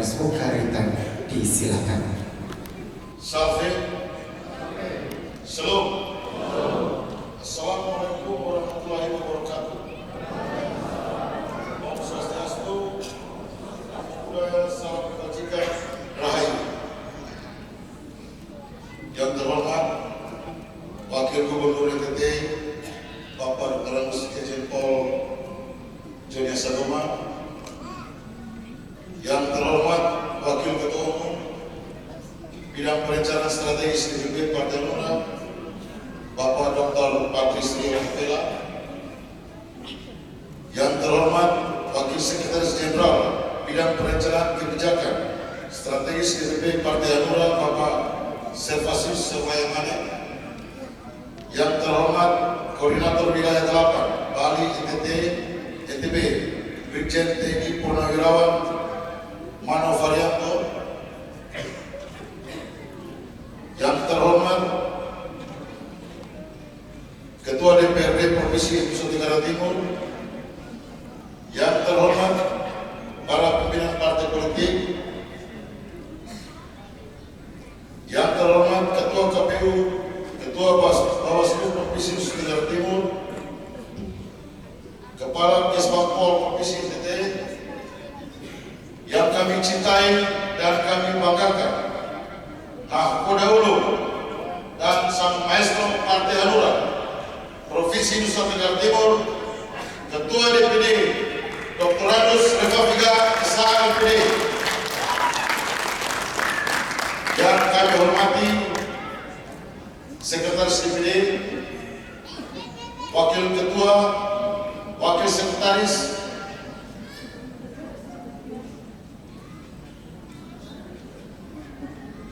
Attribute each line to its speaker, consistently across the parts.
Speaker 1: Sekretarius Ukaritan disilakan.
Speaker 2: Salve. Shalom. Assalamualaikum warahmatullahi wabarakatuh. Om Swastiastu. Budaya Salam Kebajikan Rahayu. Yang terhormat Wakil Gubernur NTT Bapak Dr. Angus Irjen Pol Joni Hassanuma. Yang terhormat Wakil Ketua Umum Bidang Perencanaan Strategis DPP Partai Hanura Bapak Dr. Patrice Rio Mutela. Yang terhormat Wakil Sekretaris Jenderal Bidang Perencanaan Kebijakan Strategis DPP Partai Hanura Bapak Servasius Sermayamane. Yang terhormat Koordinator Wilayah 8 Bali NTB Brigjen TNI Purnawirawan Mano Varianto. Yang terhormat Ketua DPRD Provinsi Nusa Tenggara Timur. Yang terhormat para pimpinan partai politik. Yang terhormat Ketua KPU, Ketua Bawaslu Provinsi Nusa Tenggara Timur, Kepala Kesbangpol Provinsi NTT, yang kami cintai dan kami banggakan, Nahkoda Ulu dan Sang Maestro Partai Hanura Provinsi Nusa Tenggara Timur, Ketua DPD Dr. Anus Revaviga SANPD, yang kami hormati Sekretaris DPD, Wakil Ketua, Wakil Sekretaris,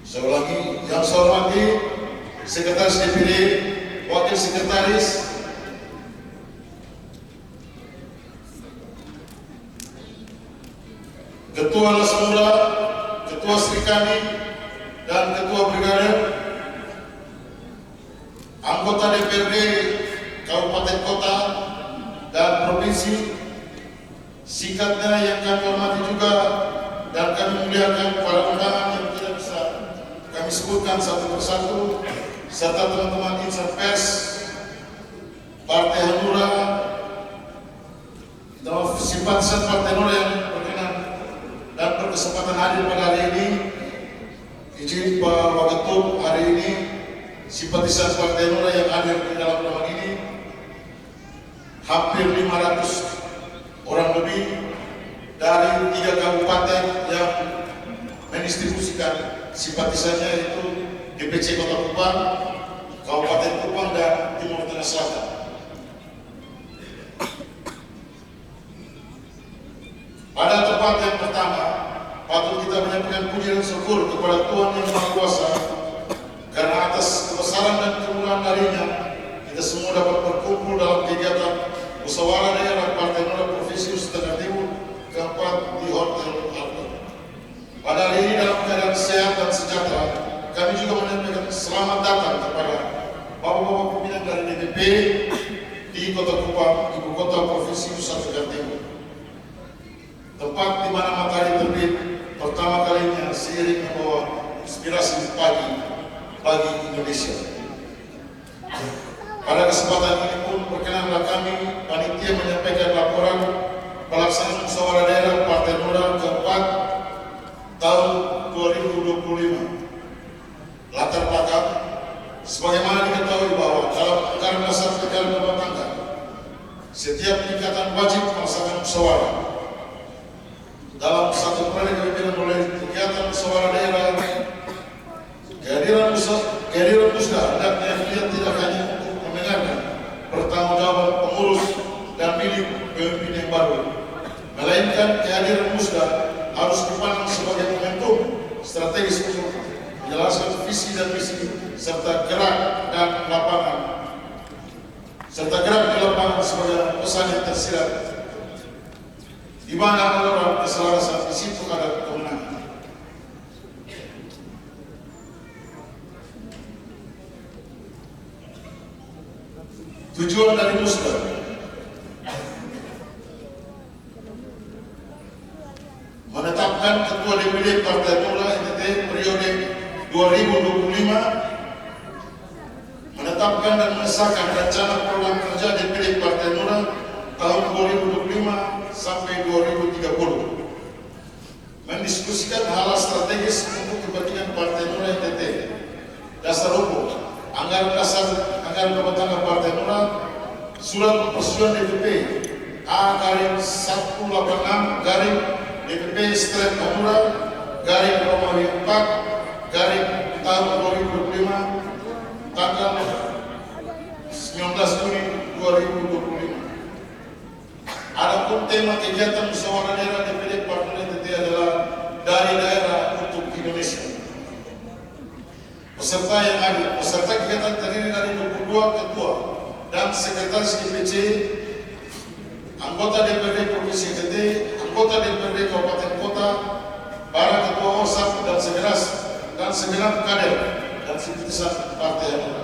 Speaker 2: saya ulangi, yang saya hormati Sekretaris DPD, Wakil Sekretaris, Ketua Lasmura, Ketua Serikandi, dan Ketua Brigadir, anggota DPRD Kabupaten Kota dan Provinsi, singkatnya yang kami hormati juga dan kami muliakan para undangan yang tidak bisa kami sebutkan satu persatu, serta teman-teman insan pers Partai Hanura, simpatisan Partai Hanura yang berkenan dan berkesempatan hadir pada hari ini. Izin Pak Waketum, hari ini simpatisan Partai Hanura yang hadir di dalam ruangan ini hampir 500 orang lebih dari 3 kabupaten yang mendistribusikan simpatisannya, yaitu DPC Kota Kupang, Kabupaten Kupang, dan Timur Tengah Selatan. Pada tempat yang pertama, patut kita menyampaikan puji dan syukur kepada Tuhan Yang Maha Kuasa karena atas kebesaran dan kemurahan darinya kita semua dapat berkumpul dalam kegiatan musyawarah daerah Partai Hanura Provinsi Nusa Tenggara Timur keempat di Hotel Alton. Pada hari ini dalam keadaan sehat dan sejahtera, kami juga menyampaikan selamat datang kepada bapak-bapak pimpinan dari DPP di Kota Kupang, ibu kota Provinsi Nusa Tenggara Timur. Tempat di mana matahari terbit pertama kalinya seiring membawa inspirasi pagi Indonesia. Pada kesempatan ini pun perkenanlah kami panitia menyampaikan laporan pelaksanaan musyawarah daerah Partai Hanura keempat tahun 2025. Latar belakang, sebagaimana diketahui bahwa dalam anggaran dasar negara rumah tangga, setiap tingkatan wajib melaksanakan musyawarah. Dalam satu periode kepemimpinan oleh kegiatan musyawarah daerah, kehadiran musda hendaknya dilihat tidak hanya untuk mendengarkan pertanggungjawaban pengurus dan milik pemimpin yang baru, melainkan kehadiran musda harus dipandang sebagai momentum strategis untuk menjelaskan visi dan misi serta gerak di lapangan sebagai pesan yang tersirat, di mana orang keselarasan di situ ada kemenangan. Tujuan dari musda menetapkan menetapkan Ketua DPD Partai Hanura NTT periode 2025, menetapkan dan mengesahkan rencana program kerja DPD Partai Hanura tahun 2025 sampai 2030, mendiskusikan hal strategis untuk kepentingan Partai Hanura NTT, dasar hukum, anggaran dasar, anggaran rumah tangga Partai Hanura, surat persetujuan DPP A/186 garing DPP Stret Hanura garing Romawi 4 garing tahun 2025 tanggal 19 Juni 2025. Adapun tema kegiatan musyawarah daerah DPD Partai NTT adalah dari daerah untuk Indonesia. Peserta yang hadir, peserta kegiatan terdiri dari 22 ketua dan sekretaris DPC, anggota DPRD Provinsi NTT, anggota DPRD Kabupaten Kota, para ketua ORSAP dan segenap kader dan simpatisan Partai Hanura.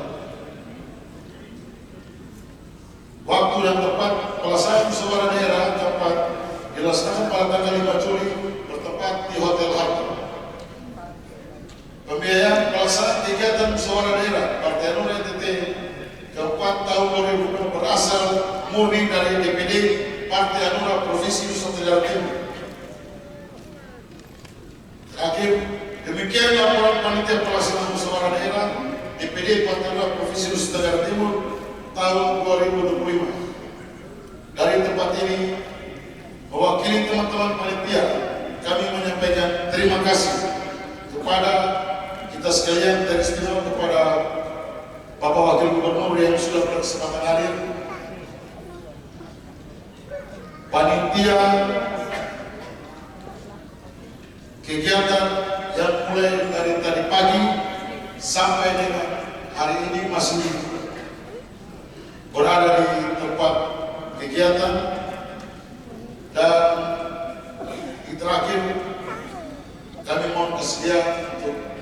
Speaker 2: Waktu dan tempat pelaksanaan musyawarah daerah dapat dilaksanakan pada tanggal 5 Juli bertempat di Hotel Harbour. Pembiayaan pelaksanaan kegiatan musyawarah daerah Partai Hanura NTT keempat tahun 2020 berasal murni dari DPD Partai Hanura Provinsi Nusa Tenggara Timur. Terakhir, demikian laporan panitia pelaksanaan musyawarah daerah DPD Partai Hanura Provinsi Nusa Tenggara Timur tahun 2025. Dari tempat ini, mewakili teman-teman panitia, kami menyampaikan terima kasih kepada kita sekalian, teristimewa kepada Bapak Wakil Gubernur yang sudah berkesempatan hadir, panitia kegiatan yang mulai dari tadi pagi sampai dengan hari ini masih berada di tempat kegiatan, dan di terakhir kami mohon kesediaan untuk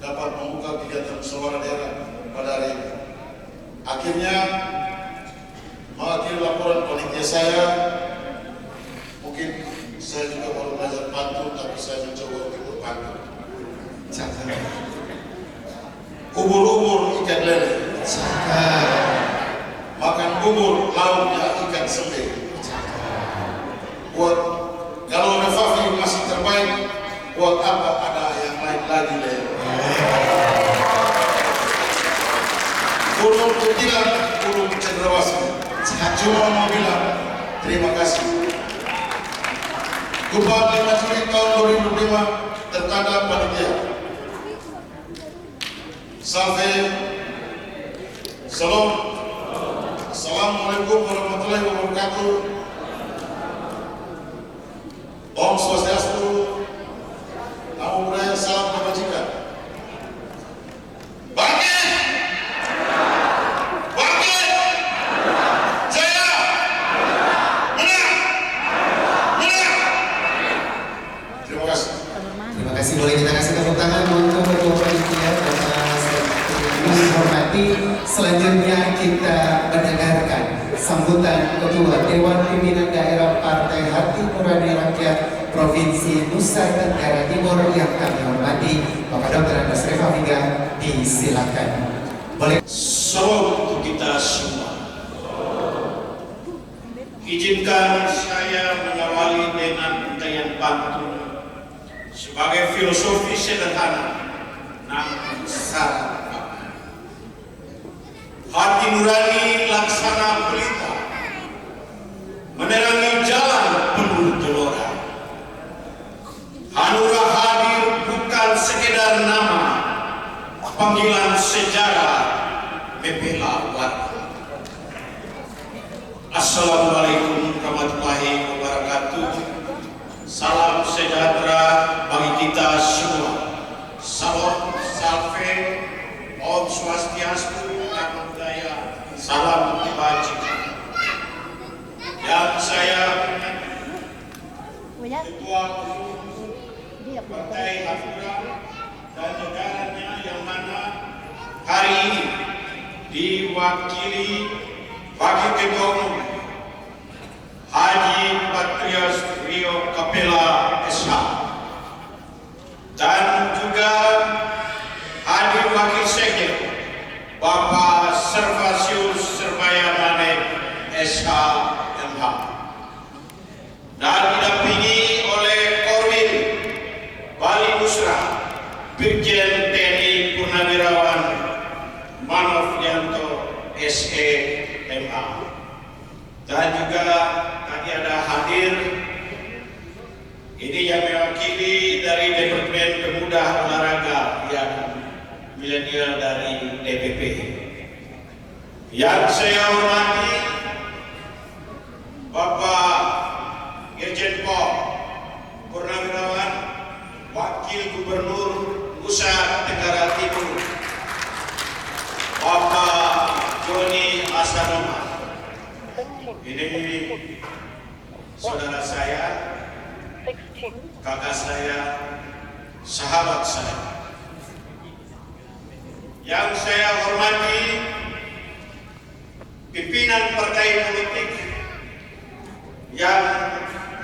Speaker 2: dapat membuka kegiatan musyawarah daerah pada hari ini. Akhirnya mengakhiri laporan panitia saya, mungkin saya juga baru belajar pantun, tapi saya mencoba untuk berpantun. Ubur-ubur ikan lele, makan bubur lauknya ikan sembe. Buat kalau Refafi masih terbaik, buat apa ada yang lain lagi lele? Ulum kutilan, ulum cendrawasih. Cuma mau bilang terima kasih. Gubernur 5 Juli tahun 2005 tertanda panitia. Sampai salam. Assalamualaikum warahmatullahi wabarakatuh. Om Swastiastu. Namo Buddhaya, salam kebajikan. Bangkit! Bangkit! Jaya! Menang! Menang! Terima kasih.
Speaker 1: Terima kasih. Boleh kita kasih tepuk tangan untuk ketua panitia Bapak Sekjen hormati. Selanjutnya kita mendengarkan sambutan Ketua Dewan Pimpinan Daerah Partai Hati Nurani Rakyat Provinsi Nusa Tenggara Timur yang kami hormati, Bapak Dr. Andes Refafiga. Disilakan. Boleh.
Speaker 3: Salam untuk kita semua. Izinkan saya mengawali dengan untayan pantun sebagai filosofi sederhana namun syarat. Hati nurani laksana pelita, menerangi jalan penuh gelora. Hanura hadir bukan sekedar nama, panggilan sejarah membela warga. Assalamualaikum warahmatullahi wabarakatuh. Salam sejahtera bagi kita semua. Salam salve, Om Swastiastu, Namo Buddhaya, salam kebajikan. Yang saya Ketua Partai Hanura dan negaranya yang mana hari ini diwakili Wakil Ketua Umum Haji Patrias Rio Kapela SH dan juga tadi ada hadir ini yang mewakili dari Departemen Pemuda Olahraga yang milenial dari DPP. Yang saya hormati Bapak Irjen Pol Purnawirawan, Wakil Gubernur Nusa Tenggara Timur, Bapak Joni Asanoma. Ini saudara saya, kakak saya, sahabat saya. Yang saya hormati pimpinan partai politik yang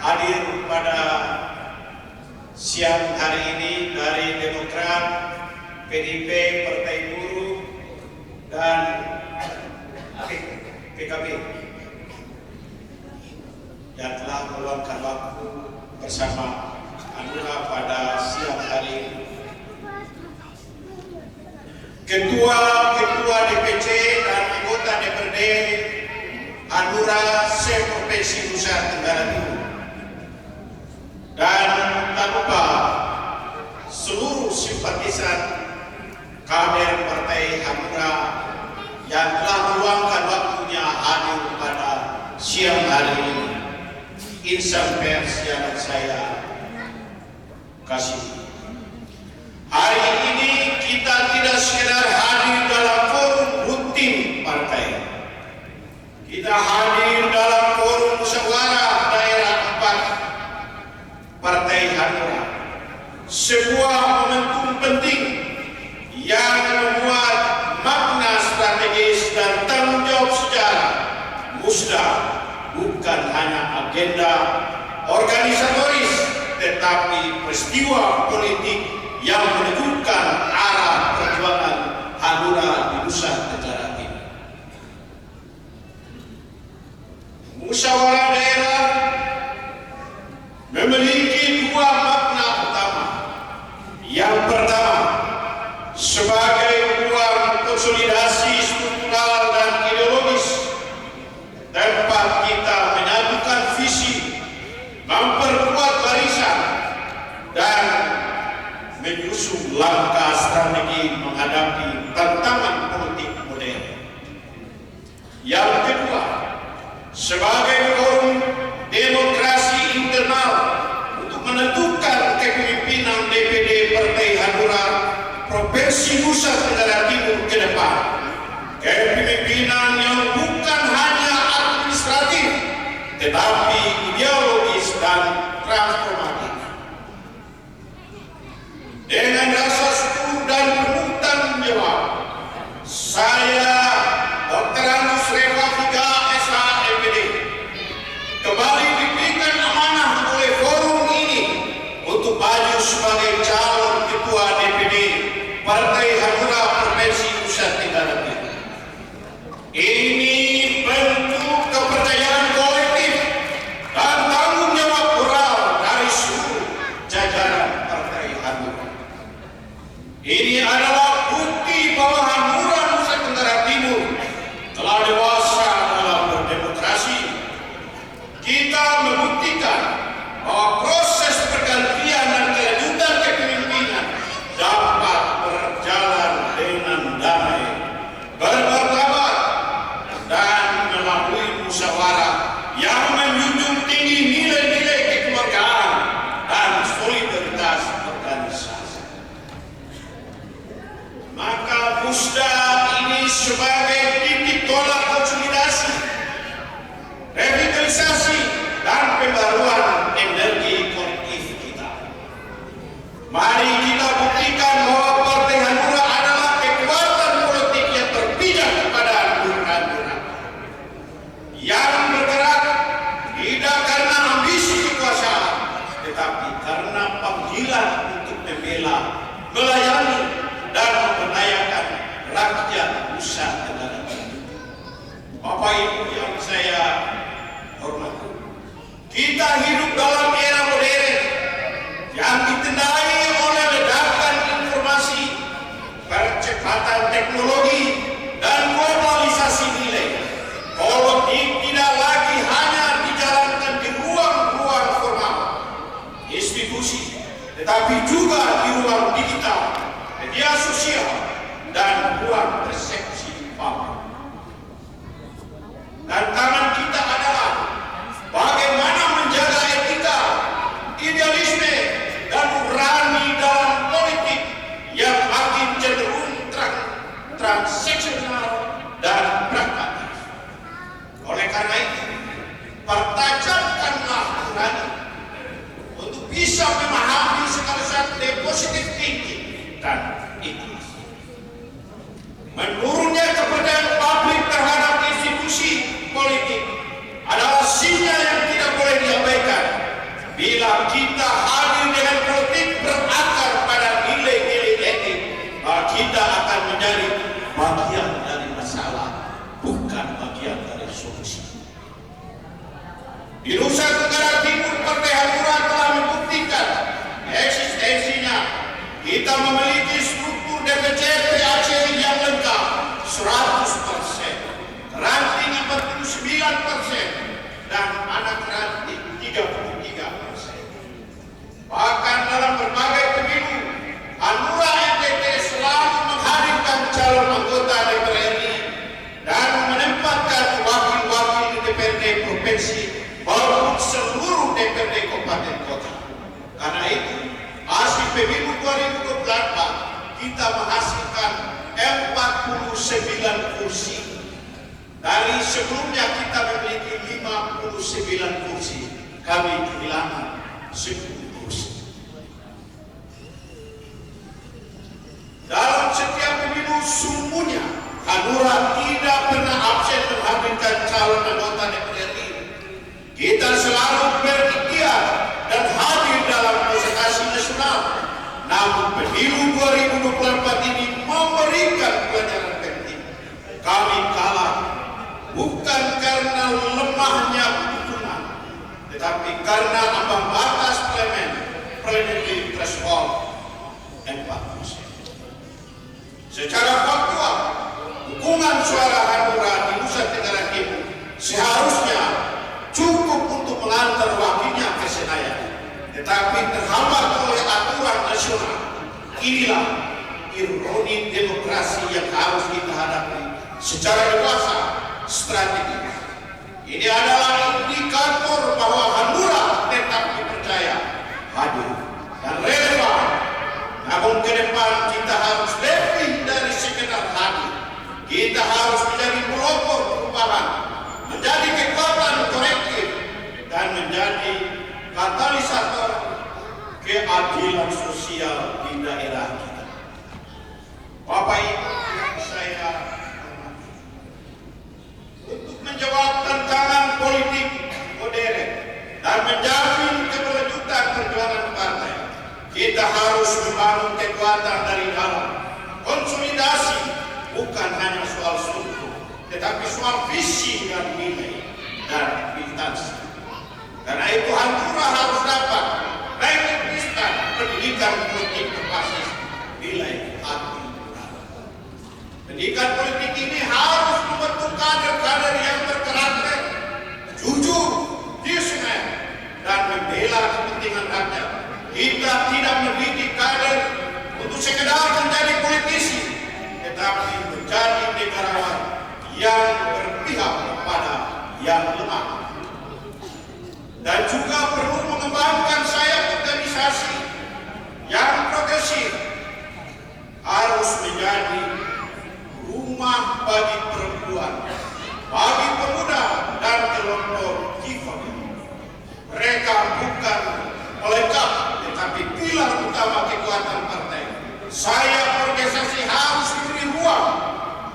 Speaker 3: hadir pada siang hari ini dari Demokrat, PDIP, Partai Buruh, dan PKB yang telah meluangkan waktu bersama Hanura pada siang hari ini. Ketua DPC dan anggota DPRD Hanura se-Provinsi Nusa Tenggara Timur, dan tak lupa seluruh simpatisan kader Partai Hanura yang telah meluangkan waktunya hadir pada siang hari ini. Insan pers yang saya kasih. Hari ini kita tidak sekedar hadir dalam forum rutin partai. Kita hadir dalam forum musyawarah daerah 4 Partai Hanura. Sebuah momentum penting yang memuat makna strategis dan tanggung jawab sejarah. Musda bukan hanya agenda organisatoris, tetapi peristiwa politik yang menentukan arah perjuangan Hanura di Nusa Tenggara Timur. Musyawarah daerah memiliki 2 makna utama. Yang pertama, sebagai ruang konsolidasi struktural dan ideologis, tempat kita menyatukan visi, memperkuat barisan, dan menyusun langkah strategi menghadapi tantangan politik modern. Yang kedua, sebagai forum demokrasi internal untuk menentukan kepemimpinan DPD Partai Hanura Provinsi Nusa Tenggara Timur ke depan. Kepemimpinan yang bukan hanya administratif, tetapi ideologis dan transformatif. Dengan rasa syukur dan penuh tanggung jawab, saya Dr. Anus Revafiga SH MPD kembali diberikan amanah oleh forum ini untuk maju sebagai calon ketua DPD Partai Hanura Provinsi Nusa Tenggara Timur. Ini bentuk kepercayaan kolektif dan tanggung jawab moral dari seluruh jajaran Partai Hanura. Ini adalah bukti bahwa Hanura Nusa Tenggara Timur telah dewasa dalam berdemokrasi. Kita membuktikan bahwa proses pergantian dan kelanjutan kepemimpinan dapat berjalan dengan damai, bermartabat, dan melalui musyawarah yang menjunjung tinggi nilai-nilai kekeluargaan dan solidaritas organisasi. Maka musda ini sebagai titik tolak konsolidasi, revitalisasi, dan pembaruan energi kolektif kita. Mari kita buktikan bahwa Partai Hanura adalah kekuatan politik yang berpijak kepada Hanura, yang bergerak tidak karena ambisi kekuasaan, tetapi karena panggilan untuk membela, melayani, dan memberdayakan rakyat Nusa Tenggara Timur. Bapak Ibu yang saya hormati, kita hidup dalam era modern yang ditandai oleh ledakan informasi, percepatan teknologi, dan globalisasi nilai. Politik tidak lagi tetapi juga di ruang digital, media sosial, dan ruang persepsi publik. Tantangan kita adalah bagaimana menjaga etika, idealisme, dan nurani dalam politik yang makin cenderung transaksional dan pragmatis. Oleh karena itu, pertajamkanlah nurani untuk bisa memahami segala sesuatu positif thinking dan ikhlas. Menurunnya kepercayaan publik terhadap institusi politik adalah sinyal yang tidak boleh diabaikan. Bila kita hadir dengan politik berakar pada nilai-nilai etik, maka kita akan menjadi bagian dari masalah, bukan bagian dari solusi. Di Nusa Tenggara Timur, Partai Hanura telah membuktikan eksistensinya. Kita memiliki struktur DPC PAC yang lengkap 100%, ranting 49%, dan anak ranting 33%. Bahkan dalam berbagai pemilu, Hanura NTT selalu menghadirkan calon anggota DPR RI dan menempatkan wakil-wakil di DPRD provinsi maupun seluruh DPRD kabupaten kota. Karena itu, hasil pemilu 2024 kita menghasilkan 49 kursi. Dari sebelumnya kita memiliki 59 kursi, kami kehilangan 10 kursi. Dalam setiap pemilu sungguhnya, Hanura tidak pernah absen menghadirkan calon anggota DPR RI. Kita selalu berikhtiar dan hadir dalam konsultasi nasional. Namun pemilu 2024 ini memberikan pelajaran penting. Kami kalah bukan karena lemahnya dukungan, tetapi karena ambang batas parliamentary threshold 4%. Secara faktual, dukungan suara Hanura di Nusa Tenggara Timur seharusnya cukup untuk mengantar wakilnya ke Senayan, tetapi terhambat oleh aturan nasional. Inilah ironi demokrasi yang harus kita hadapi secara dewasa, strategis. Ini adalah indikator bahwa Hanura tetap dipercaya, hadir, dan relevan. Namun ke depan kita harus lebih dari sekedar hadir. Kita harus menjadi pelopor perubahan, menjadi kekuatan korektif, dan menjadi katalisator keadilan sosial di daerah kita. Bapak Ibu yang saya hormati, untuk menjawab tantangan politik modern dan menjamin keberlanjutan perjuangan partai, kita harus membangun kekuatan dari dalam. Konsolidasi bukan hanya soal struktur, tetapi soal visi dan nilai dan militansi. Karena itu Hanura harus dapat mengintegrasikan pendidikan politik berbasis nilai hati nurani. Pendidikan politik ini harus membentuk kader-kader yang berkarakter, jujur, visioner, dan membela kepentingan rakyat. Kita tidak mendidik kader untuk sekedar menjadi politisi, tetapi menjadi negarawan yang berpihak kepada yang lemah. Dan juga perlu mengembangkan sayap organisasi yang progresif, harus menjadi rumah bagi perempuan, bagi pemuda, dan kelompok kifah. Mereka bukan pelengkap, tetapi pilar utama kekuatan partai. Sayap organisasi harus diberi ruang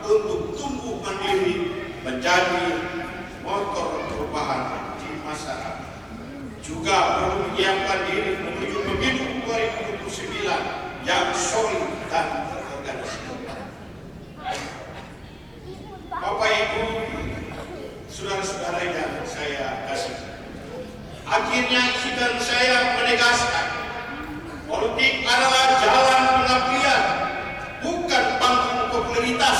Speaker 3: untuk tumbuh mandiri, menjadi motor perubahan di masyarakat. Juga perlu menyiapkan diri menuju pemilu 2029 yang solid dan terorganisir. Bapak Ibu, saudara-saudara yang saya kasih, akhirnya sidang saya menegaskan politik adalah jalan pengabdian, bukan panggung popularitas,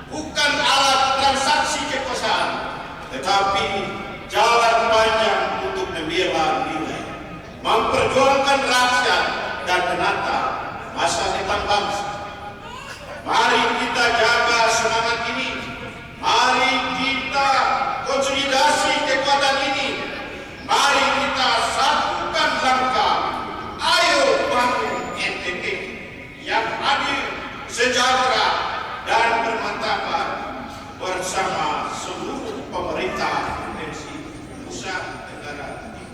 Speaker 3: bukan alat transaksi kekuasaan, tetapi jalan panjang untuk membela nilai, memperjuangkan kemakmuran rakyat dan menata masa depan bangsa. Mari kita jaga semangat ini. Mari kita konsolidasi kekuatan ini. Mari kita satukan langkah. Ayo bangun NTT yang adil, sejahtera, dan bermartabat bersama seluruh pemerintah provinsi Nusa Tenggara Timur.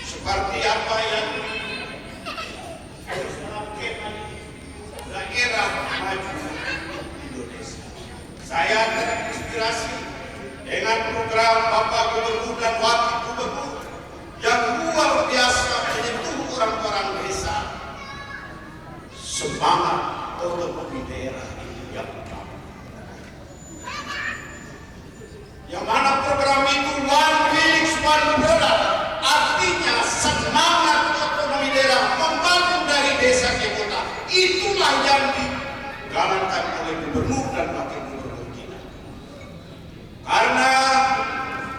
Speaker 3: Seperti apa yang daerah maju Indonesia. Saya terinspirasi dengan program Bapak Gubernur dan Wakil Gubernur yang luar biasa menyentuh orang-orang desa. Semangat otonomi daerah itu yang utama. Yang mana program itu One Village One Product, artinya semangat otonomi daerah membangun dari desa ke kota. Itulah yang digalankan oleh gubernur dan wakil gubernur kita. Karena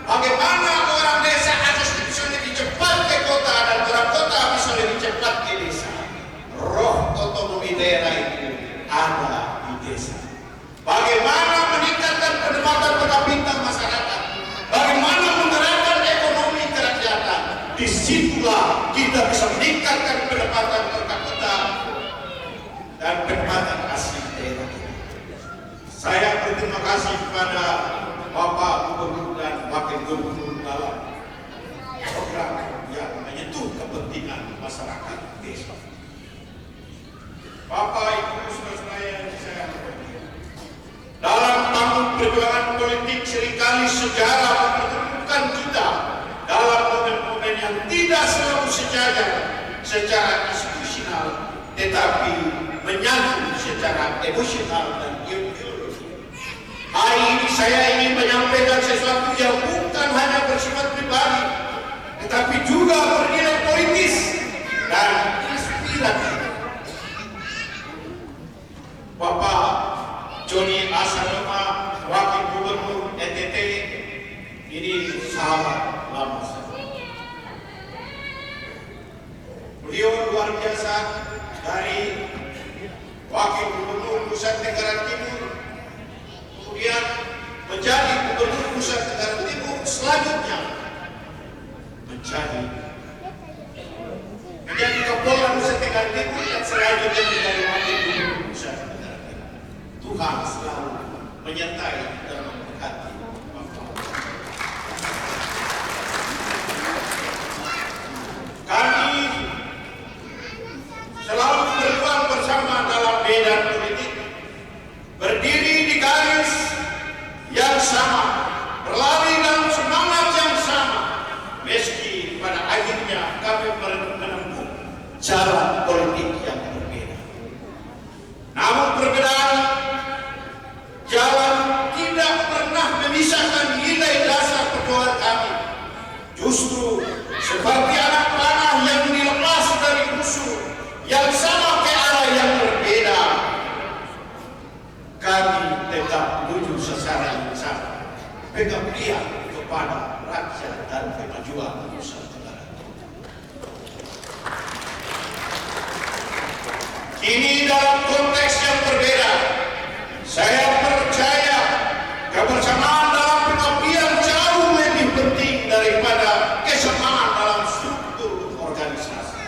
Speaker 3: bagaimana orang desa akses bisa lebih cepat ke kota dan orang kota bisa lebih cepat ke desa. Roh otonomi daerah itu ada di desa. Bagaimana meningkatkan pendapatan per kapita masyarakat, bagaimana menggerakkan ekonomi kerakyatan, disitulah kita bisa meningkatkan pendapatan per kapita dan pendapatan asli daerah. Saya berterima kasih kepada Bapak Gubernur dan Wakil Gubernur dalam program yang menyentuh kepentingan masyarakat desa. Bapak Ibu saudara yang saya hormati, dalam tahun perjuangan politik seringkali sejarah mempertemukan kita dalam momen-momen yang tidak selalu sejajar secara institusional, tetapi menyatu secara emosional dan ideologi. Hari ini saya ingin menyampaikan sesuatu yang bukan hanya bersifat pribadi, tetapi juga bernilai politis dan inspiratif. Bapak Joni Asaloma, Wakil Gubernur NTT, ini sahabat lama saya. Beliau luar biasa, dari Wakil Gubernur Nusa Tenggara Timur, kemudian menjadi Gubernur Nusa Tenggara Timur, selanjutnya menjadi Kapolda Nusa Tenggara Timur, dan selanjutnya menjadi Wakil Gubernur Nusa Tenggara Timur. Tuhan selalu menyertai dan memberkati Bapak. Kami selalu berjuang bersama dalam medan politik, berdiri di garis yang sama, berlari dalam semangat yang sama, meski pada akhirnya kami menempuh jalan politik yang berbeda. Namun perbedaan jalan tidak pernah memisahkan nilai dasar perjuangan kami. Justru seperti anak panah yang dilepas dari musuh yang sama ke arah yang berbeda, kami tetap menuju sasaran yang sama, pengabdian kepada rakyat dan kemajuan Nusa Tenggara. Kini dalam konteks yang berbeda, saya percaya kebersamaan dalam pengabdian jauh lebih penting daripada kesamaan dalam struktur organisasi.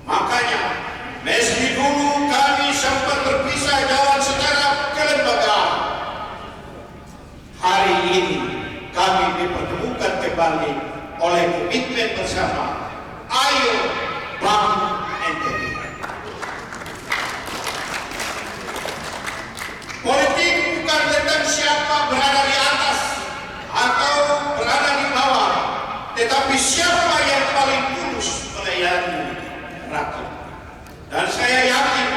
Speaker 3: Makanya, meski dulu kami sempat berpisah jalan secara kelembagaan, hari ini kami dipertemukan kembali oleh komitmen bersama. Ayo bangun NTT. Politik bukan tentang siapa berada di atas atau berada di bawah, tetapi siapa yang paling tulus melayani rakyat. Dan saya yakin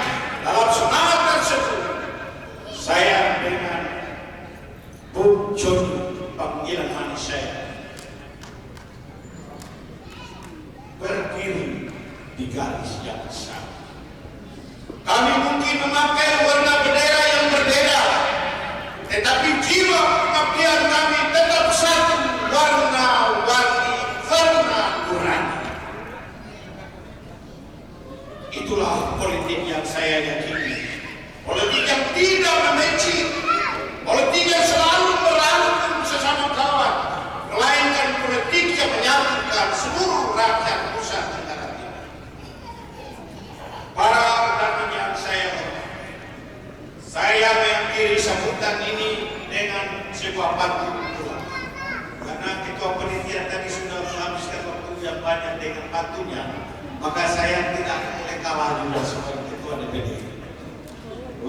Speaker 3: dalam semangat tersebut, saya dengan Bung Joni, panggilan manis saya, berdiri di garis yang besar. Kami mungkin memakai warna bendera yang berbeda, tetapi jiwa pengabdian kami tetap satu, warna-warni, warna nurani. Itulah politik yang saya yakini. Politik yang tidak membenci, politik yang selalu merangkul sesama kawan, melainkan politik yang menyatukan seluruh rakyat Nusa Tenggara Timur. Para undangan yang saya mengakhiri sambutan ini dengan sebuah pantun. Karena ketua panitia tadi sudah menghabiskan waktu yang banyak dengan pantunnya, maka saya tidak boleh kalah juga sebagai ketua DPD.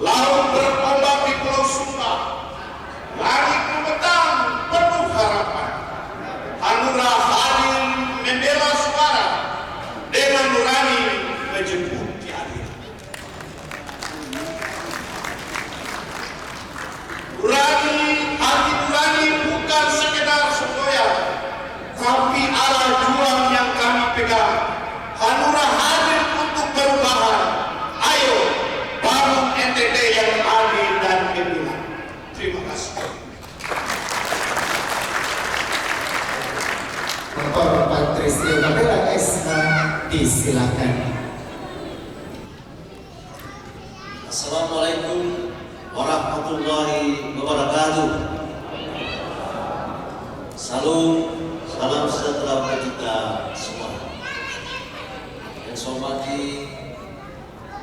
Speaker 3: Laut berombak di Pulau Sumba, langit memetang penuh harapan. Hanura hadir membela suara dengan nurani menjemput keadilan. Hati nurani bukan sekedar semboyan, tapi arah juang yang kami pegang. Hanura hadir untuk perubahan. Ayo bangun NTT yang adil dan gemilang. Terima kasih.
Speaker 1: Dr. Patrisio Kapela SH, disilakan.
Speaker 4: Assalamualaikum warahmatullahi wabarakatuh. Salam sejahtera untuk kita semua. Yang saya hormati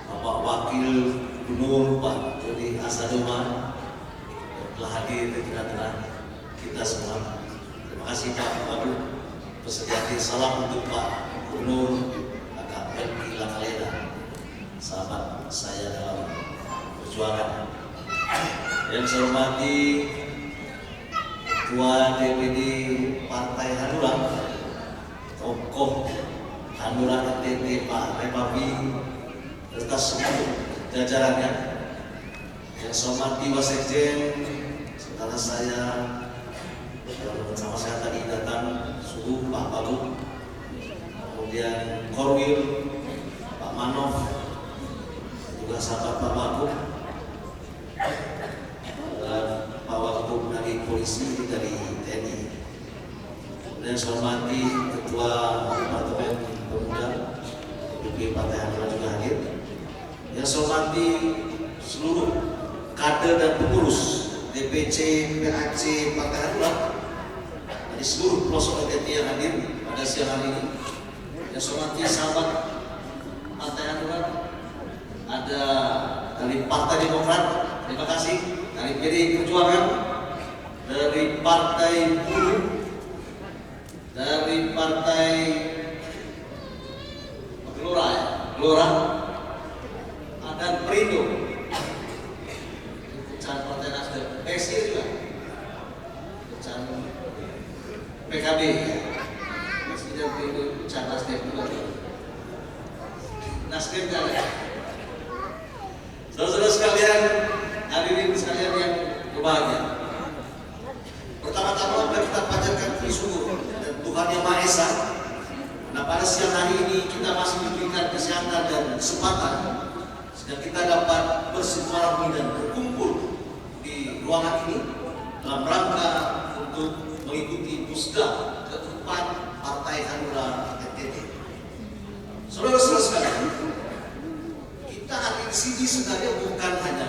Speaker 4: Bapak Wakil Gubernur Pak Jody Hasanuddin telah hadir di tengah-tengah kita semua. Terima kasih Pak Wagub. Bersedia salam untuk Pak Gubernur Kakak Melki Lakalena, sahabat saya dalam perjuangan. Yang saya hormati Ketua DPD Partai Hanura, tokoh Hanura NTT Pak Repapi, serta seluruh jajarannya. Yang saya hormati Wasekjen, saudara saya bersama saya tadi datang suhu Pak Balu, kemudian Korwil Pak Manov, juga sahabat Pak Wagub, dan Pak Wagub dari polisi dari TNI. Kemudian saya hormati Ketua Departemen Pemuda DPP Partai Hanura juga hadir. Yang saya hormati seluruh kader dan pengurus DPC PAC Partai Hanura dari seluruh pelosok NTT yang hadir pada siang hari ini. Yang saya hormati sahabat Partai Hanura, ada dari Partai Demokrat, terima kasih, dari PDI Perjuangan, dari Partai Buruh, dari Partai Gelora, dan Perindo, dan Partai Nasdem, PSI juga, dan PKB, PSI dan Perindo, dan Nasdem juga. Nasdem juga. Saudara-saudara sekalian, hadirin sekalian yang berbahagia. Pertama-tama kita panjatkan syukur dan Tuhan Yang Maha Esa. Nah, pada siang hari ini kita masih diberikan kesehatan dan kesempatan sehingga kita dapat bersilaturahmi dan berkumpul di ruangan ini dalam rangka untuk mengikuti musda keempat Partai Hanura NTT. Saudara-saudara sekalian, kita hadir di sini sebenarnya bukan hanya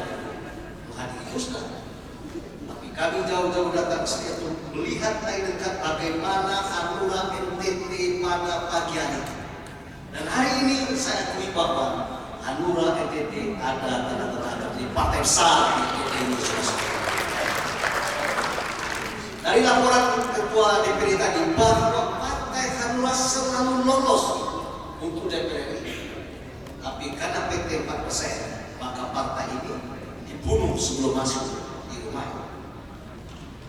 Speaker 4: menghadiri musda, tapi kami jauh-jauh datang ke sini untuk melihat dari dekat bagaimana Hanura NTT pada pagi hari. Dan hari ini saya akui bahwa Hanura NTT ada tanda-tanda di partai besar di Indonesia. Dari laporan Ketua DPD tadi bahwa Partai Hanura selalu lolos untuk DPR RI. Tapi karena PT 4%, maka partai ini dibunuh sebelum masuk di rumah.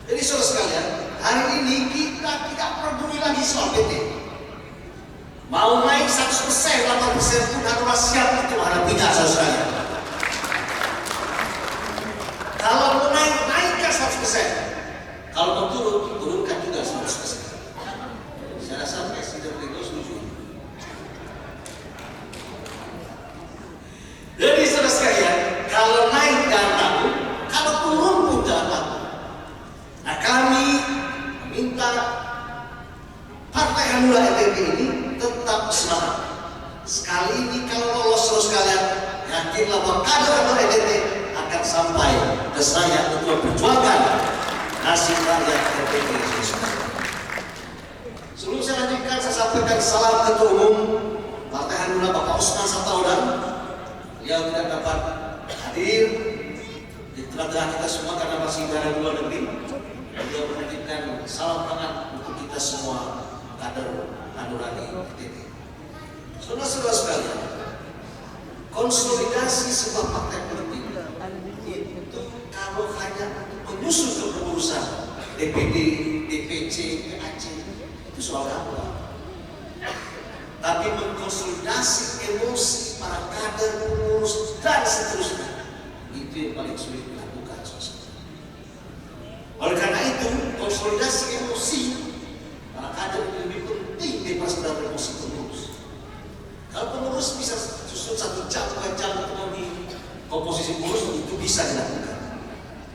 Speaker 4: Jadi saudara sekalian, hari ini kita tidak peduli lagi soal PT. Mau naik 100%, 8% pun Hanura siap itu hadapinya saudara sekalian. Kalau mau naikkan 100%. Kalau mau turunkan juga 100%. Saya rasa Presiden Ridho setuju. Jadi saudara sekalian, kalau naik jangan takut, kalau turun pun jangan takut. Nah, kami minta Partai Hanura NTT ini tetap semangat. Sekali ini kalau lolos saudara sekalian, yakinlah bahwa kader EDT akan sampai ke saya untuk memperjuangkan nasib rakyat RPP. Sebelum saya lanjutkan, saya sampaikan salam Ketua Umum Partai Hanura Bapak Osman Sabtaodang. Beliau tidak dapat hadir di tengah-tengah kita semua karena masih berada di luar negeri. Beliau menitipkan salam hangat untuk kita semua kader Hanura di RPP. Saudara-saudara sekalian, konsolidasi sebuah partai politik itu kalau hanya menyusun kepengurusan DPD, DPC, PAC itu soal apa? Tapi mengkonsolidasi emosi para kader, pengurus dan seterusnya itu yang paling sulit dilakukan. Oleh karena itu, konsolidasi emosi para kader itu lebih penting daripada emosi pengurus. Kalau pengurus bisa susun 1 jam, 2 jam untuk di komposisi pengurus itu bisa dilakukan.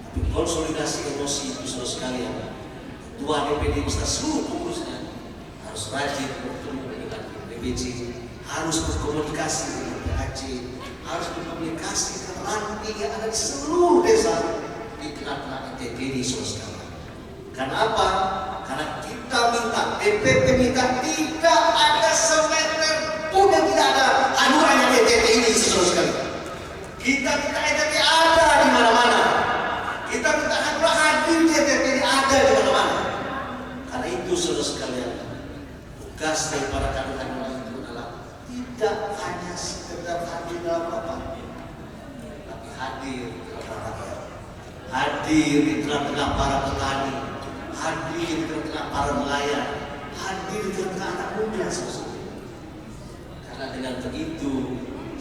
Speaker 4: Tapi konsolidasi emosi itu saudara sekalian, Ketua DPD beserta seluruh pengurusnya harus rajin bertemu dengan DPC, harus berkomunikasi dengan PAC, harus berkomunikasi dengan ranting yang ada di seluruh desa di tengah-tengah NTT ini saudara sekalian. Karena apa? Karena kita minta, DPP minta tidak ada semeter pun yang tidak ada anugerahnya NTT ini saudara sekalian. Kita minta NTT ada di mana-mana. Kita minta anugerah hadir di NTT ini ada di mana-mana. Karena itu saudara sekalian, tugas daripada kader-kader itu adalah tidak hanya sekedar hadir dalam rapat, tapi hadir di tengah rakyat, hadir di tengah-tengah para petani, hadir di tengah-tengah para nelayan, hadir di tengah-tengah anak muda saudara. Karena dengan begitu,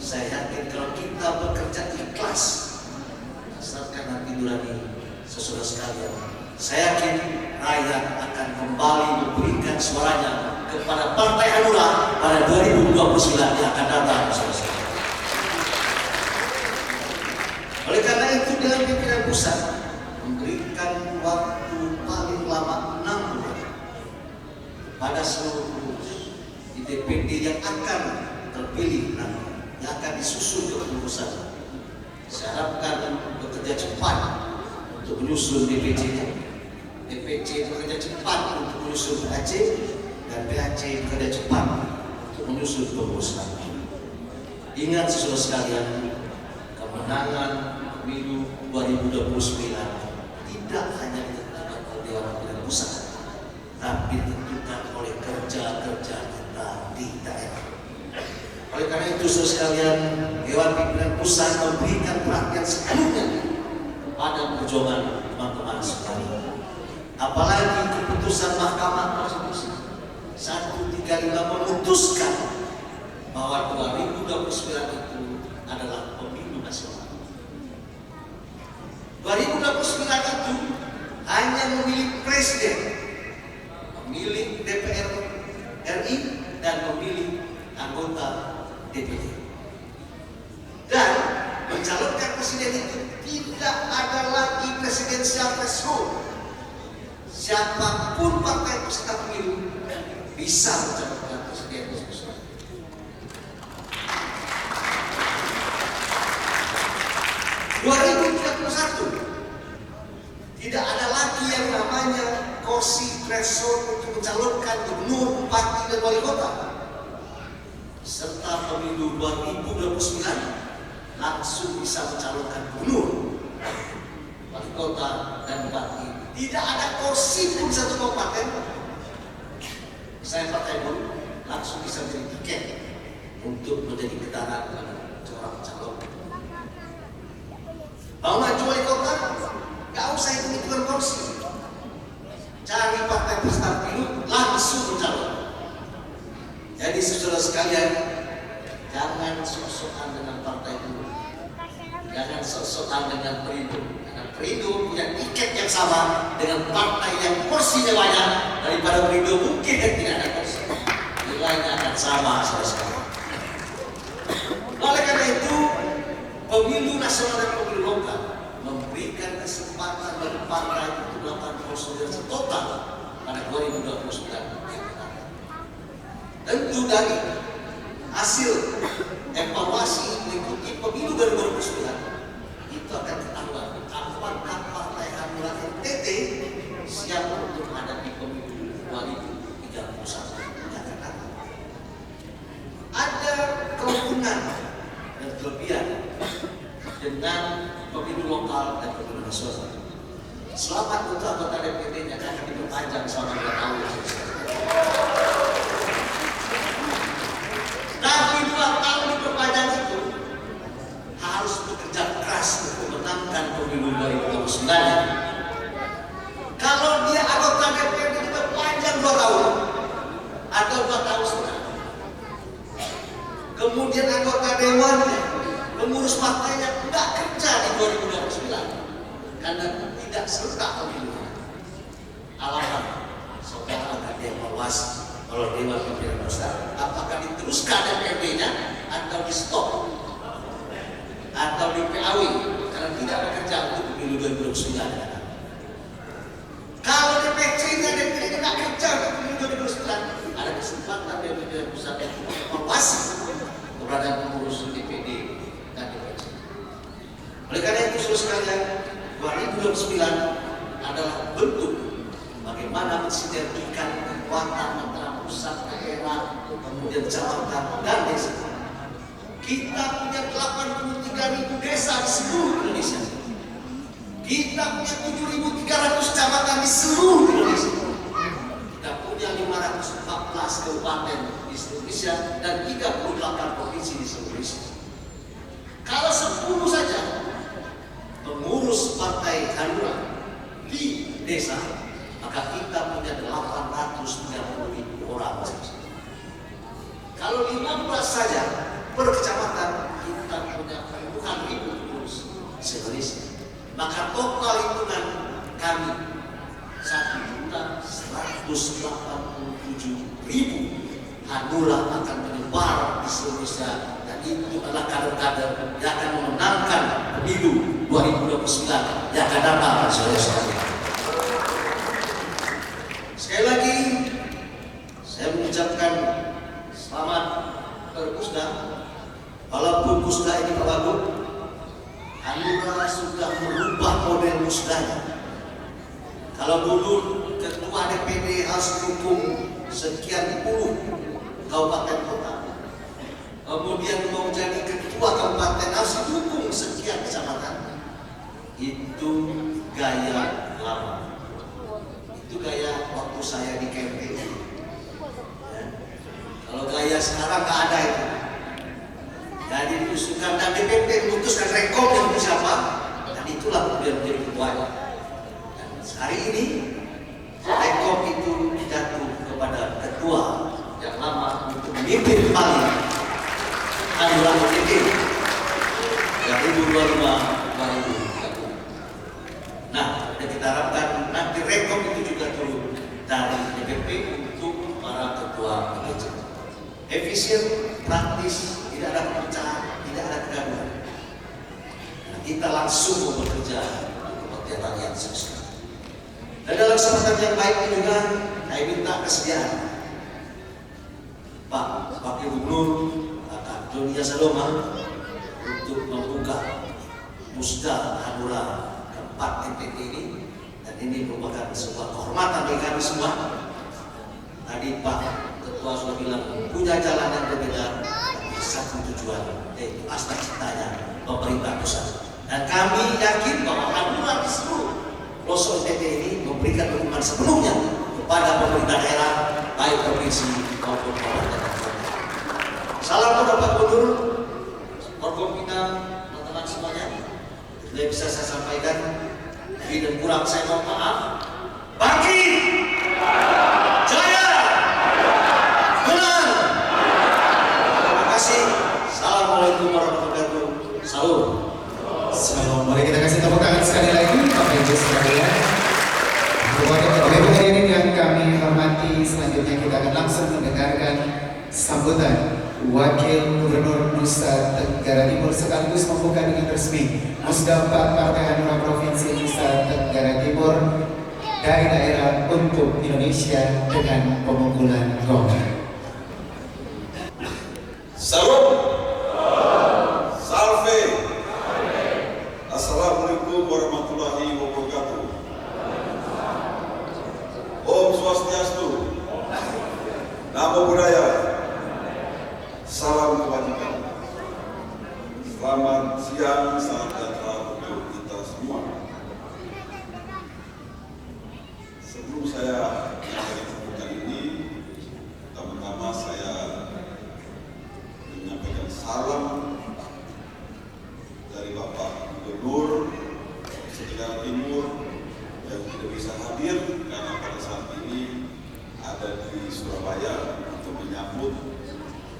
Speaker 4: saya yakin kalau kita bekerja ikhlas berdasarkan hati nurani saudara sekalian, saya yakin rakyat akan kembali memberikan suaranya kepada Partai Hanura pada 2029 yang akan datang saudara sekalian. Oleh karena itu, dengan pimpinan pusat memberikan waktu paling lama 6 bulan pada seluruh pengurus di DPD yang akan terpilih nanti, yang akan disusun ke pengurusan. Saya harapkan bekerja cepat untuk menyusun DPC-nya, DPC bekerja cepat untuk menyusun PAC, dan PAC bekerja cepat untuk menyusun pengurusan. Ingat saudara sekalian, kemenangan pemilu 2029 tidak hanya ditentukan oleh Dewan Pimpinan Pusat, tapi ditentukan oleh kerja-kerja kita di daerah. Oleh karena itu saudara sekalian, Dewan Pimpinan Pusat memberikan perhatian sepenuhnya pada perjuangan teman-teman sekalian. Apalagi keputusan Mahkamah Konstitusi 135 memutuskan bahwa 2029 itu adalah pemilu nasional. 2029 itu hanya memilih presiden, memilih DPR RI, dan memilih anggota DPD. Dan mencalonkan presiden itu tidak ada lagi presidensial threshold. Siapapun partai peserta pemilu bisa mencalonkan presiden. 2031 tidak ada lagi yang namanya kursi threshold untuk mencalonkan gubernur, bupati, dan wali kota. Serta pemilu 2029 langsung bisa mencalonkan gubernur, wali kota, dan bupati. Tidak ada kursi pun satu kabupaten saya partai pun langsung bisa menjadi tiket untuk menjadi getaran seorang calon. Mau maju wali kota, gak usah hitung-hitungan kursi. Cari partai peserta pemilu langsung mencalon. Jadi saudara sekalian, jangan sok-sokan dengan partai itu, jangan sok-sokan dengan Perindo. Karena Perindo punya tiket yang sama dengan partai yang kursinya banyak. Daripada Perindo mungkin yang tidak ada kursi, nilainya akan sama saudara sekalian. Oleh karena itu, pemilu nasional dan pemilu lokal memberikan kesempatan bagi partai untuk melakukan konsolidasi total pada 2029. Tentu dari hasil evaluasi mengikuti pemilu 2009 itu akan ketahuan apakah Partai Hanura NTT siap untuk menghadapi pemilu 2031 yang akan datang. Ada keuntungan dan kelebihan dengan pemilu lokal dan pemilu nasional. Selamat untuk anggota DPD yang akan diperpanjang selama 2 tahun. Tapi 2 tahun diperpanjang itu harus bekerja keras untuk memenangkan pemilu 2029. Kalau dia anggota DPD diperpanjang 2 tahun atau 2 tahun setengah, kemudian anggota dewannya, pengurus partainya tidak kerja di 2029 karena tidak serentak pemilu. Alasan saudara akan dievaluasi oleh Dewan Pimpinan Pusat, apakah diteruskan DPD-nya atau di stop atau di PAW karena tidak bekerja untuk pemilu 2029. Kalau DPC-nya DPD tidak kerja untuk pemilu 2029, ada kesempatan Dewan Pimpinan Pusat yang mengevaluasi keberadaan pengurus DPD dan DPC. Oleh karena itu, saudara sekalian, 2029 adalah bentuk bagaimana mensinergikan kekuatan antara pusat, daerah, kemudian kecamatan dan desa. Kita punya 83.000 desa di seluruh Indonesia. Kita punya 7.300 kecamatan di seluruh Indonesia. Kita punya 514 kabupaten di seluruh Indonesia dan 38 provinsi di seluruh Indonesia. Kalau 10 saja pengurus Partai Hanura di desa, maka kita punya 830.000 orang. Kalau 15 saja per kecamatan, kita punya puluhan ribu pengurus se-Indonesia. Maka total hitungan kami 1.187.000 Hanura akan menyebar di seluruh Indonesia, dan itu adalah kader-kader yang akan memenangkan pemilu 2029 yang akan datang, saudara-saudara. Sekali lagi saya mengucapkan selamat bermusda. Walaupun musda ini Pak Wagub, Hanura sudah merubah model musdanya. Kalau dulu ketua DPD harus dukung sekian puluh kabupaten kota, kemudian mau jadi ketua kabupaten harus dukung sekian kecamatan, itu gaya lama. Itu gaya waktu saya di campaign. Ya. Kalau gaya sekarang nggak ada itu. Jadi diusulkan dan DPP memutuskan rekom yang itu siapa, dan itulah kemudian menjadi ketuanya. Dan hari ini rekom itu jatuh kepada ketua yang lama untuk memimpin kembali Hanura DPD yang 2025-2030. Nah, kita harapkan nanti rekom itu juga turun dari DPP untuk para ketua DPC. Efisien, praktis, tidak ada perpecahan, tidak ada kegaduhan. Nah, kita langsung bekerja untuk kepentingan rakyat semesta. Dan dalam kesempatan yang baik ini juga, saya minta kesediaan Pak Wakil Gubernur Pak Doni Saloma untuk membuka musda Hanura keempat NTT ini, dan ini merupakan sebuah kehormatan bagi kami semua. Tadi Pak Ketua sudah bilang punya jalan yang berbeda, tapi satu tujuan, yaitu cita-citanya pemerintah pusat. Dan kami yakin bahwa Hanura di seluruh pelosok NTT ini memberikan dukungan sepenuhnya kepada pemerintah daerah, baik provinsi maupun kabupaten. Salam untuk Pak Gubernur, Forkompinda, teman-teman semuanya. Tidak bisa saya sampaikan, lebih dan kurang saya mohon maaf. Bangkit! Jaya! Menang! Terima kasih. Assalamualaikum warahmatullahi wabarakatuh. Salam.
Speaker 1: Shalom. Mari kita kasih tepuk tangan sekali lagi Bapak Ibu sekalian. Bapak Ibu hadirin yang kami hormati, selanjutnya kita akan langsung mendengarkan sambutan Wakil Gubernur Nusa Tenggara Timur sekaligus membuka dengan resmi Musda 4 Partai Hanura Provinsi Nusa Tenggara Timur dari daerah untuk Indonesia dengan pemukulan gong.
Speaker 3: Salam.
Speaker 5: Salam kebajikan. Selamat siang, salam sejahtera untuk kita semua. Sebelum saya menyampaikan sambutan ini, pertama-tama saya menyampaikan salam dari Bapak Gubernur Nusa Tenggara Timur yang tidak bisa hadir karena pada saat ini ada di Surabaya untuk menyambut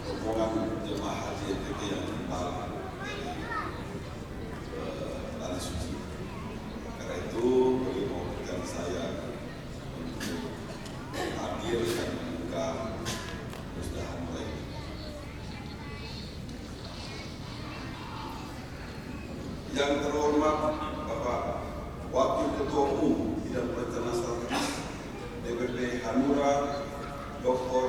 Speaker 5: rombongan jemaah haji NTT yang kembali dari Tanah Suci. Karena itu beliau memberikan saya untuk hadir dan membuka musdahan mereka. Yang terhormat Bapak Wakil Ketua Umum Bidang Perencanaan Strategis DPP Hanura Dr.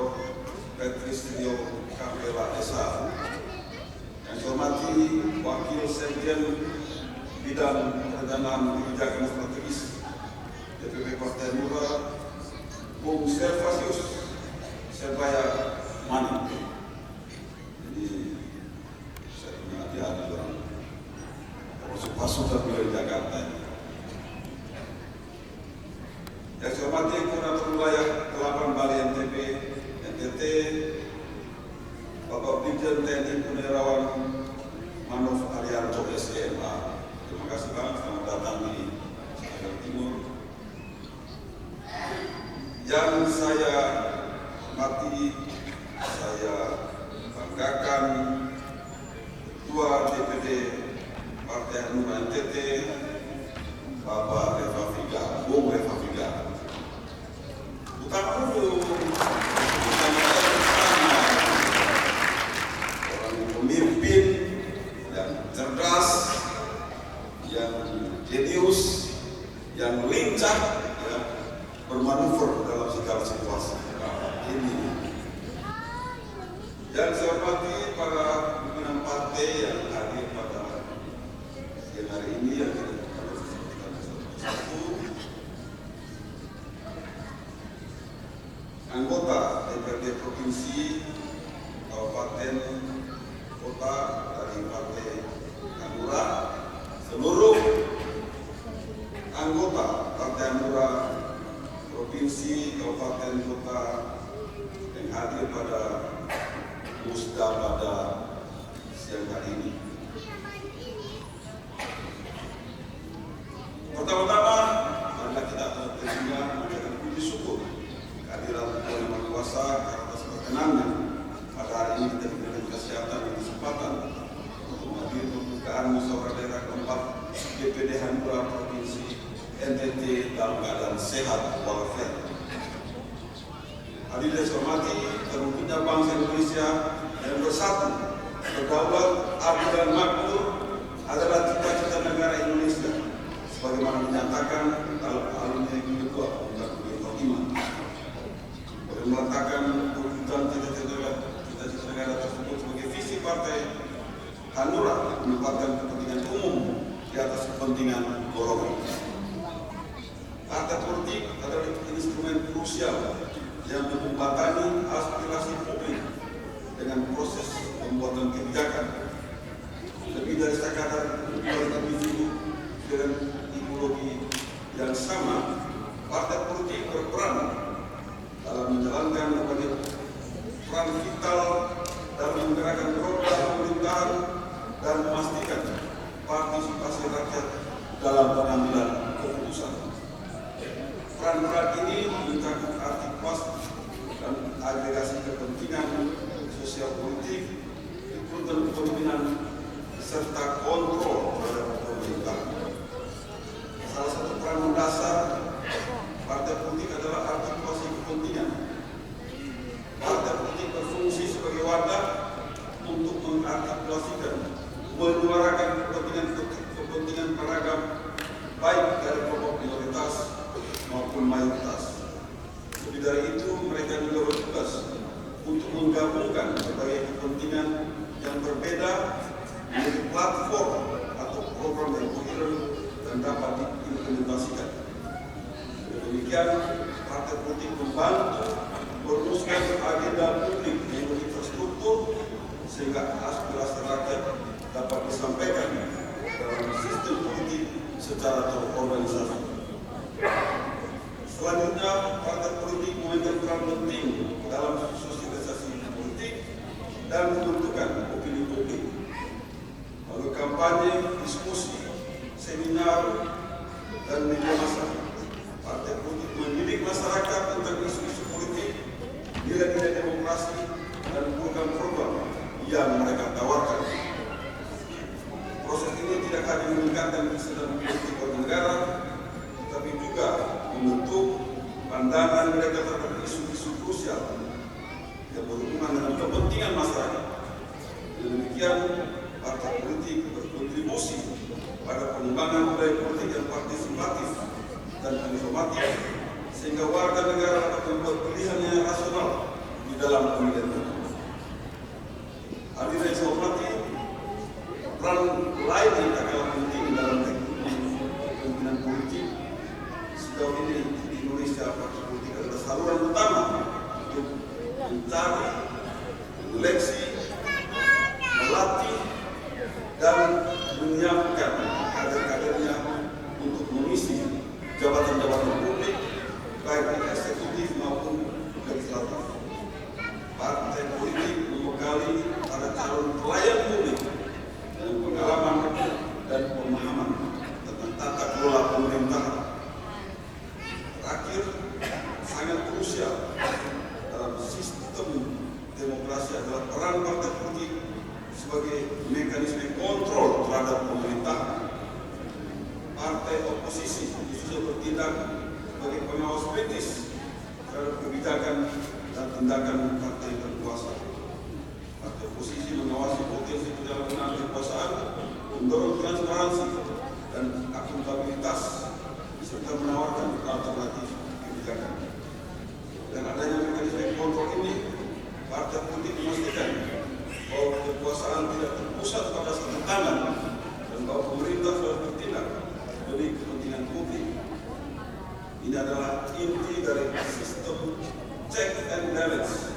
Speaker 5: Patrisio Kapela Esa, yang saya hormati Wakil Sekjen Bidang Perencanaan Kebijakan Strategis DPP Partai Hanura Bung Servasius Serbaya Mani. Jadi saya punya hati-hati orang pasukan dari Jakarta. Yang saya hormati Koordinator Wilayah 8 Bali NTT Bapak Brigjen TNI Purnawirawan Manov Arianto SEMA. Terima kasih Bang, selamat datang di Nusa Tenggara Timur. Yang saya hormati, saya banggakan Ketua DPD Partai Hanura NTT Bapak Reva Viga, Bung Reva Viga. Utama dulu, orang pemimpin yang cerdas, yang jenius, yang lincah, ya, bermanuver dalam segala situasi. Ini. Dan saya hormati para pimpinan partai yang hadir pada siang hari ini yang satu anggota DPRD Provinsi, Kabupaten, Kota dari Partai Hanura, seluruh anggota Partai Hanura Provinsi, Kabupaten, Kota yang hadir pada musda pada siang hari ini. Pertama-tama, marilah kita tentunya mengucapkan puji syukur kehadiran Tuhan Yang Maha Kuasa atas perkenannya pada hari ini kita diberikan kesehatan dan kesempatan untuk menghadiri pembukaan musyawarah daerah keempat DPD Hanura Provinsi NTT dalam keadaan sehat walafiat. Hadirin yang saya hormati, terwujudnya bangsa Indonesia yang bersatu, berdaulat, adil dan makmur adalah cita-cita negara Indonesia, sebagaimana dinyatakan dalam alumni kedua Undang-Undang Iman. Beliau meletakkan perwujudan cita-cita negara tersebut sebagai visi partai Hanura, menempatkan kepentingan umum di atas kepentingan golongan. Partai politik adalah instrumen krusial yang menjembatani aspirasi publik dengan proses pembuatan kebijakan. Lebih dari sekadar kebutuhan individu dengan ideologi yang sama, partai politik berperan dalam menjalankan berbagai peran vital dalam menggerakkan roda pemerintahan dan memastikan partisipasi rakyat dalam pengambilan keputusan. Peran-peran ini mencakup artikulasi dan agregasi kepentingan sosial politik, dan kepemimpinan serta kontrol terhadap pemerintah. Salah satu peran mendasar partai politik adalah artikulasi kepentingan. Partai politik berfungsi sebagai wadah untuk mengartikulasikan, menyuarakan kepentingan beragam, baik dari kelompok minoritas maupun mayoritas. Lebih dari itu, mereka juga bertugas untuk menggabungkan berbagai kepentingan yang berbeda menjadi platform atau program yang koheren dan dapat diimplementasikan. Demikian, partai politik membantu merumuskan agenda publik yang lebih terstruktur sehingga aspirasi rakyat dapat disampaikan dalam sistem politik secara terorganisasi. Selanjutnya, partai politik memainkan peran penting dalam sosialisasi politik dan pembentukan opini publik melalui kampanye, diskusi, seminar, dan media massa. Partai politik mendidik masyarakat tentang isu-isu politik, nilai-nilai demokrasi, dan program-program yang mereka tawarkan. Proses ini tidak hanya meningkatkan kesadaran politik warga negara, tapi juga membentuk pandangan mereka terhadap isu-isu krusial yang berhubungan dengan kepentingan masyarakat. Dengan demikian, partai politik berkontribusi pada pengembangan budaya politik yang partisipatif dan informatif, sehingga warga negara dapat membuat pilihan yang rasional di dalam pemilihan. Hadirin yang saya hormati, peran lain yang tak kalah penting dalam kepemimpinan politik sejauh ini di Indonesia, partai politik adalah saluran utama untuk mencari, menyeleksi, melatih, dan menyiapkan kader-kadernya untuk mengisi jabatan-jabatan publik, baik di eksekutif maupun legislatif. Partai politik membekali para calon pelayan publik dengan pengalaman dan pemahaman tentang tata kelola pemerintahan. Terakhir, sangat krusial dalam sistem demokrasi adalah peran partai politik sebagai mekanisme kontrol terhadap pemerintahan. Partai oposisi justru bertindak sebagai pengawas kritis terhadap kebijakan dan tindakan partai berkuasa. Partai oposisi mengawasi potensi penyalahgunaan kekuasaan, mendorong transparansi dan akuntabilitas, serta menawarkan alternatif kebijakan. Dengan adanya mekanisme kontrol ini, partai politik memastikan bahwa kekuasaan tidak terpusat pada satu tangan dan bahwa pemerintah selalu bertindak demi kepentingan publik. Ini adalah inti dari sistem check and balance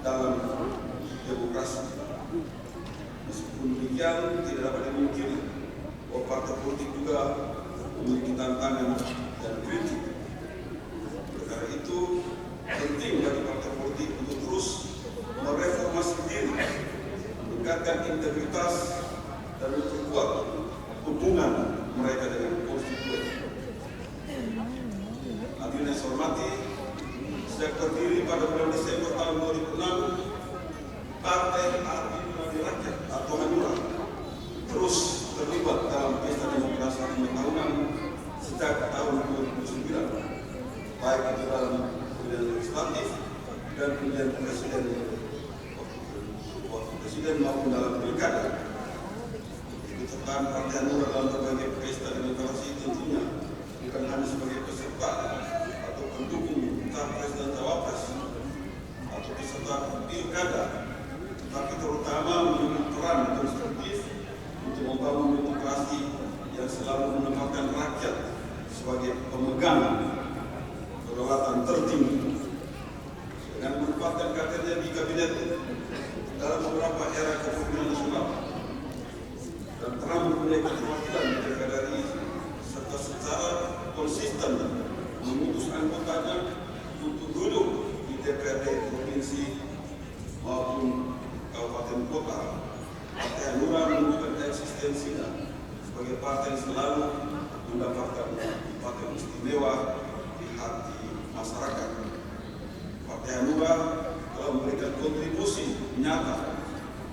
Speaker 5: dalam demokrasi. Meskipun demikian, tidak dapat dimungkiri bahwa partai politik juga memiliki tantangan dan kritik. Oleh karena itu, penting bagi partai politik untuk terus mereformasi diri, meningkatkan integritas, dan memperkuat hubungan mereka dengan konstituen. Hadirin yang saya hormati, sejak berdiri pada bulan Desember tahun 2006, Partai Hati Rakyat atau Hanura terus terlibat dalam pesta demokrasi 5 tahunan sejak tahun 2009, baik itu dalam pemilihan legislatif dan pemilihan presiden maupun dalam pilkada. Keikutsertaan Partai Hanura dalam berbagai pesta demokrasi tentunya bukan hanya sebagai peserta atau pendukung capres dan cawapres atau peserta pilkada, tetapi terutama memiliki peran konstruktif untuk membangun demokrasi yang selalu menempatkan rakyat sebagai pemegang kedaulatan tertinggi. Dengan menempatkan kadernya di kabinet dalam beberapa era kepemimpinan nasional dan pernah mempunyai keterwakilan di pilkada ini, serta secara konsisten memutus anggotanya untuk duduk di DPRD provinsi maupun kabupaten kota. Partai Hanura menunjukkan eksistensinya sebagai partai yang selalu mendapatkan tempat istimewa di hati masyarakat. Partai Hanura telah memberikan kontribusi nyata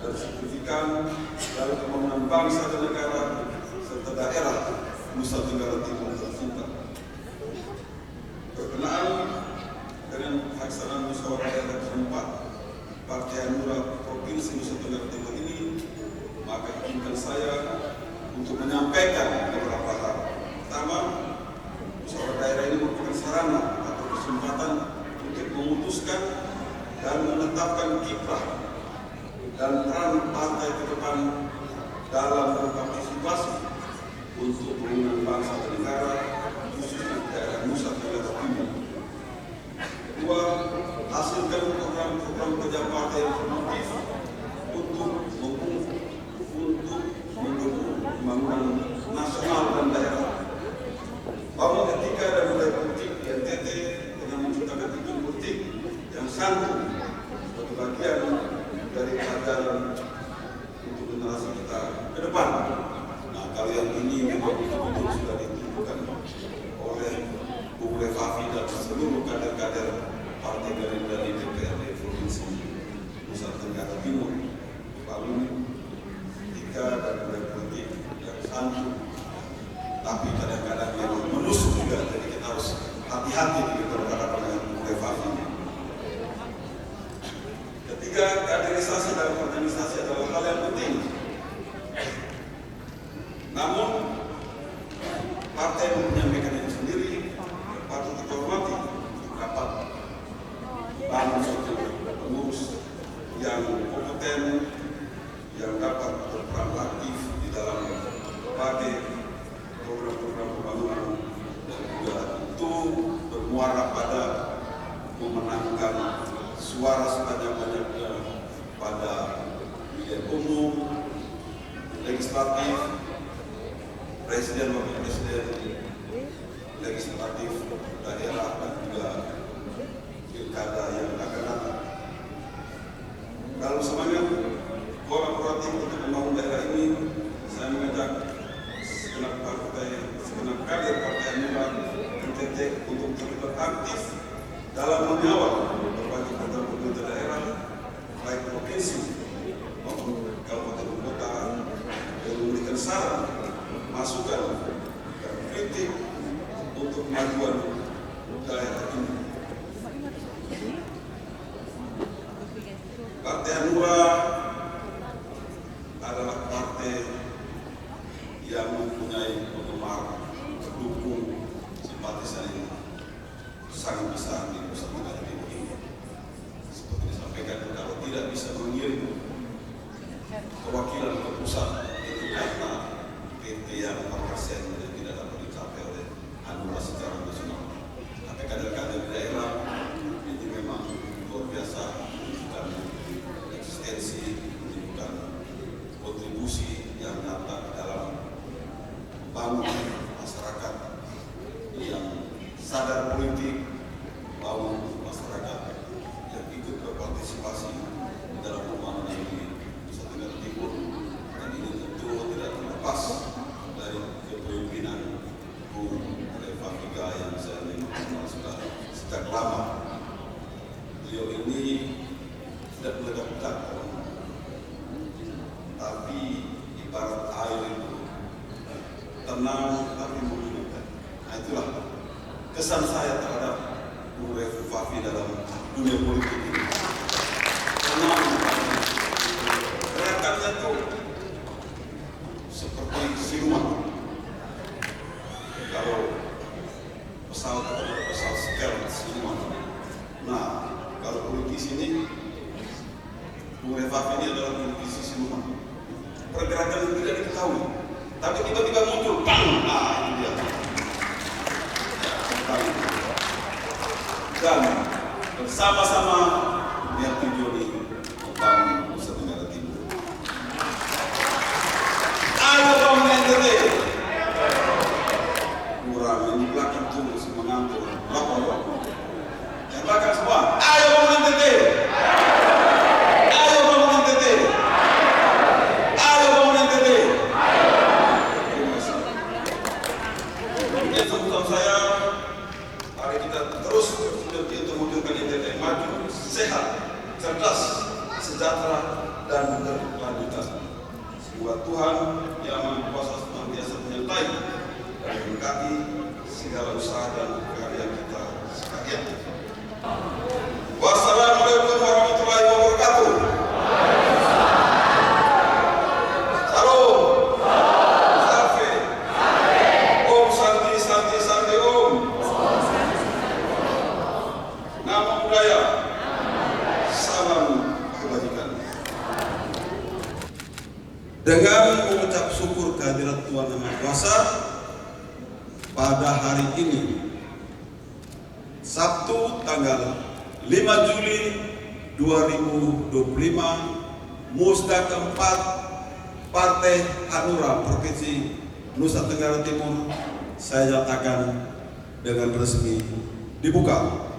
Speaker 5: dan signifikan dalam pembangunan bangsa dan negara serta daerah Nusa Tenggara Timur tercinta. Berkenaan dengan pelaksanaan musyawarah daerah keempat Partai Hanura Provinsi Nusa Tenggara Timur ini, maka izinkan saya untuk menyampaikan beberapa hal. Pertama, musyawarah daerah ini merupakan sarana atau kesempatan untuk memutuskan dan menetapkan kiprah dan peran partai ke depan dalam berpartisipasi untuk pembangunan bangsa dan negara, khususnya di daerah Nusa Tenggara Timur. Kedua, hasilkan program-program kerja partai yang formatif untuk generasi kita ke depan. Nah, kalau yang ini memang betul-betul sudah ditentukan oleh Bung Revafi dan seluruh kader-kader Partai Gerindra di DPRD Provinsi Nusa Tenggara Timur. Lalu tiga dan politik yang santun, tapi kadang-kadang yang menusuk juga, jadi kita harus hati-hati di berhadapan dengan Bung Revafi. Ketiga, kaderisasi dalam organisasi adalah hal yang penting. Namun, partai mempunyai mekanisme sendiri, patut kita hormati, dapat bangun suatu pengurus yang kompeten, yang dapat berperan aktif di dalam berbagai program-program pembangunan dan juga itu bermuara pada memenangkan suara sebanyak-banyaknya pada pemilihan umum, legislatif, presiden, wakil presiden, legislatif daerah dan juga pilkada yang akan datang. Dalam semangat kolaboratif untuk membangun daerah ini, saya mengajak segenap kader Partai Hanura NTT untuk terlibat aktif dalam mengawal berbagai program pemerintah daerah, baik provinsi maupun kabupaten kota, dan memberikan saran, masukan, dan kritik untuk kemajuan daerah ini. Partai Hanura adalah partai yang mempunyai penggemar, pendukung, simpatisan yang sangat besar di Nusa Tenggara Timur ini. Seperti disampaikan, kalau tidak bisa mengirim perwakilan ke pusat itu karena PT yang 4% yang tidak dapat dicapai oleh Hanura secara nasional. Tapi kader-kader di daerah ini memang luar biasa, menunjukkan eksistensi, menunjukkan kontribusi yang nyata dalam membangun masyarakat yang sadar politik, membangun masyarakat yang ikut berpartisipasi dalam pembangunan di Nusa Tenggara Timur, dan ini tentu tidak terlepas dari kepemimpinan Bung Revafi yang saya kenal sudah sejak lama. Beliau ini tidak meledak-ledak, tapi ibarat air itu tenang tapi menghidupkan. Nah, itulah kesan saya terhadap Bung Revafi dalam dunia politik ini. Tenang, gerakannya itu seperti siluman. Kalau pesawat atau pesawat stealth siluman. Nah, kalau politisi ini, Bung Revafi ini adalah politisi siluman. Pergerakan yang tidak diketahui, tapi tiba-tiba muncul, bang! Nah, itu dia. Dan bersama-sama lihat tujuan ini membangun Nusa Tenggara Timur. Ayo bangun NTT. Kurang ini belakang tuh mengantuk. Lapor. Yang belakang semua. Ayo bangun NTT. Ayo bangun NTT. Ayo bangun NTT. Ini tuntutan saya. Mari kita terus untuk mewujudkan NTT maju, sehat, cerdas, sejahtera, dan berkelanjutan. Semoga Tuhan Yang Maha Kuasa senantiasa menyertai dan memberkati segala usaha dan karya kita sekalian. Wassalamualaikum warahmatullahi wabarakatuh. Salam. Salve. Om Santi Santi Santi Om. Namo Buddhaya. Salam kebajikan. Dengan mengucap syukur kehadirat Tuhan Yang Maha Kuasa, pada hari ini Sabtu tanggal 5 Juli 2025, Musda keempat Partai Hanura Provinsi Nusa Tenggara Timur saya nyatakan dengan resmi dibuka.